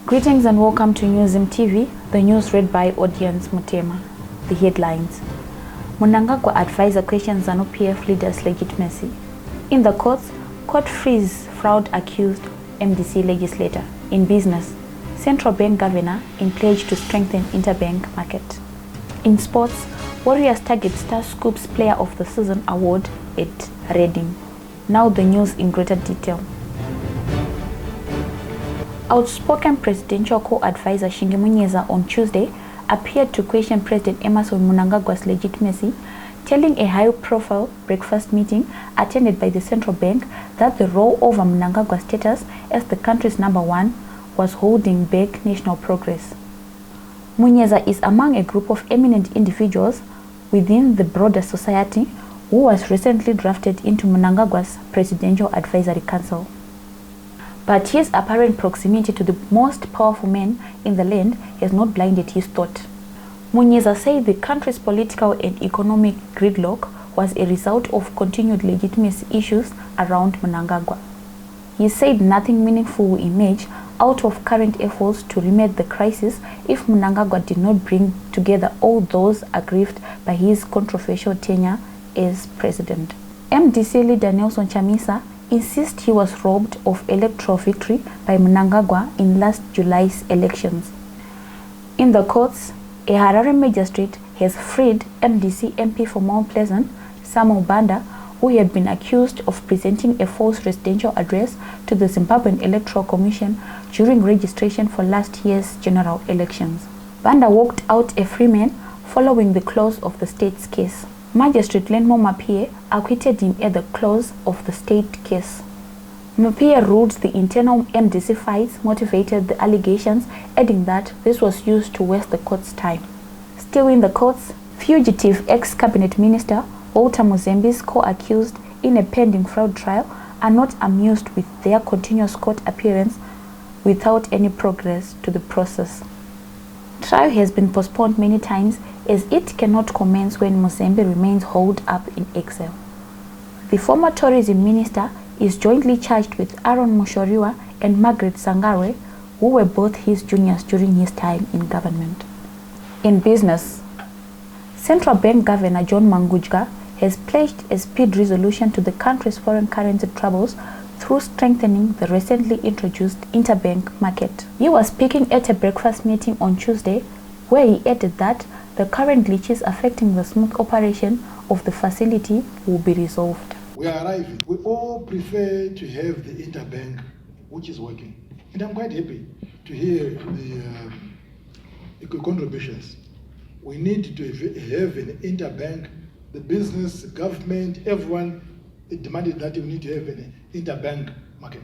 Greetings and welcome to Newzim TV, the news read by Audience Mutema. The headlines. Mnangagwa advisor questions Zanu PF leader's legitimacy. In the courts, court frees fraud accused MDC legislator. In business, central bank governor in pledge to strengthen interbank market. In sports, Warriors target Star Scoops Player of the Season award at Reading. Now the news in greater detail. Outspoken presidential co-advisor Shingi Munyeza on Tuesday appeared to question President Emerson Mnangagwa's legitimacy, telling a high-profile breakfast meeting attended by the central bank that the row over Mnangagwa's status as the country's #1 was holding back national progress. Munyeza is among a group of eminent individuals within the broader society who was recently drafted into Mnangagwa's Presidential Advisory Council. But his apparent proximity to the most powerful men in the land has not blinded his thought. Munyeza said the country's political and economic gridlock was a result of continued legitimacy issues around Mnangagwa. He said nothing meaningful will emerge out of current efforts to remedy the crisis if Mnangagwa did not bring together all those aggrieved by his controversial tenure as president. MDC leader Nelson Chamisa insists he was robbed of electoral victory by Mnangagwa in last July's elections. In the courts, a Harare magistrate has freed MDC MP for Mount Pleasant, Samuel Banda, who had been accused of presenting a false residential address to the Zimbabwean Electoral Commission during registration for last year's general elections. Banda walked out a free man following the close of the state's case. Magistrate Lenmo Mapie acquitted him at the close of the state case. Mapie ruled the internal MDC fights motivated the allegations, adding that this was used to waste the court's time. Still in the courts, fugitive ex-cabinet minister Walter Muzembe's co-accused in a pending fraud trial are not amused with their continuous court appearance without any progress to the process. Trial has been postponed many times as it cannot commence when Muzembe remains holed up in exile. The former tourism minister is jointly charged with Aaron Mushoriwa and Margaret Sangare, who were both his juniors during his time in government. In business, Central Bank Governor John Mnangagwa has pledged a speed resolution to the country's foreign currency troubles through strengthening the recently introduced interbank market. He was speaking at a breakfast meeting on Tuesday, where he added that the current glitches affecting the smooth operation of the facility will be resolved. We are arriving. We all prefer to have the interbank, which is working. And I'm quite happy to hear the contributions. We need to have an interbank. The business, government, everyone demanded that we need to have an interbank market.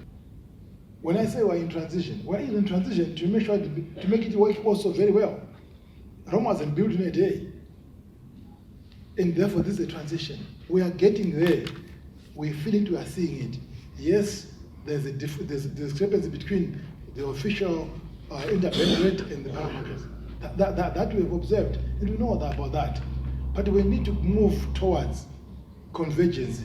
When I say we're in transition to make sure to make it work also very well. Rome wasn't built in a day. And therefore this is a transition. We are getting there. We feel it, we are seeing it. Yes, there's a discrepancy between the official interbank rate and the power markets. That we have observed, and we know about that. But we need to move towards convergence.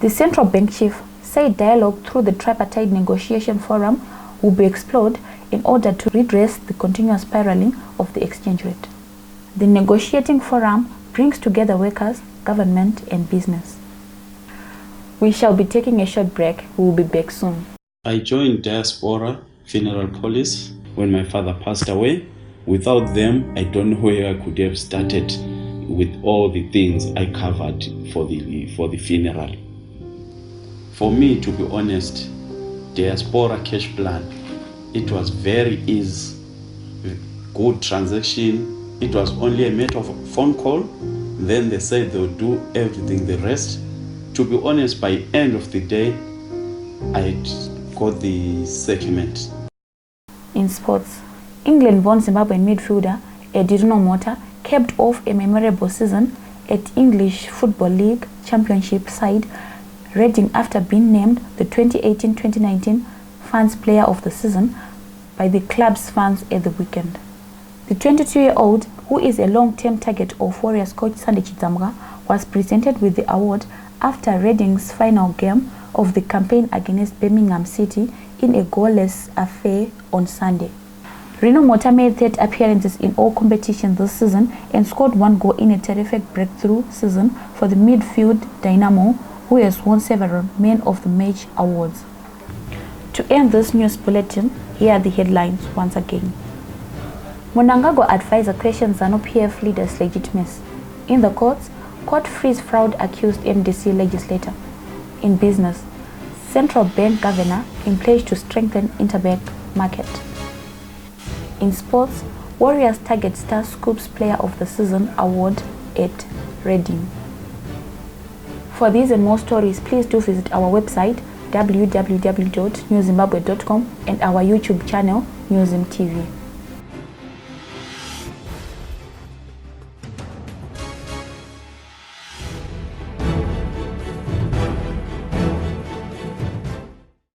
The central bank chief said dialogue through the tripartite negotiation forum will be explored in order to redress the continuous spiraling of the exchange rate. The negotiating forum brings together workers, government, and business. We shall be taking a short break. We will be back soon. I joined Diaspora Funeral Police when my father passed away. Without them, I don't know where I could have started with all the things I covered for the funeral. For me, to be honest, Diaspora Cash Plan, it was very easy, good transaction. It was only a matter of a phone call. Then they said they would do everything the rest. To be honest, by end of the day, I got the settlement. In sports, England-born Zimbabwean midfielder Edino Mota capped off a memorable season at English Football League Championship side Reading after being named the 2018-2019 Fans Player of the Season by the club's fans at the weekend. The 22-year-old, who is a long-term target of Warriors coach Sandy Chidzamga, was presented with the award after Reading's final game of the campaign against Birmingham City in a goalless affair on Sunday. Reno Mota made 30 appearances in all competitions this season and scored 1 goal in a terrific breakthrough season for the midfield dynamo, who has won several Man of the Match awards. To end this news bulletin, here are the headlines once again. Mnangagwa advisor questions Zanu PF leader's legitimacy. In the courts, court frees fraud accused MDC legislator. In business, central bank governor in pledge to strengthen interbank market. In sports, Warriors target Star Scoops Player of the Season award at Reading. For these and more stories, please do visit our website www.newzimbabwe.com and our YouTube channel, Newzim TV.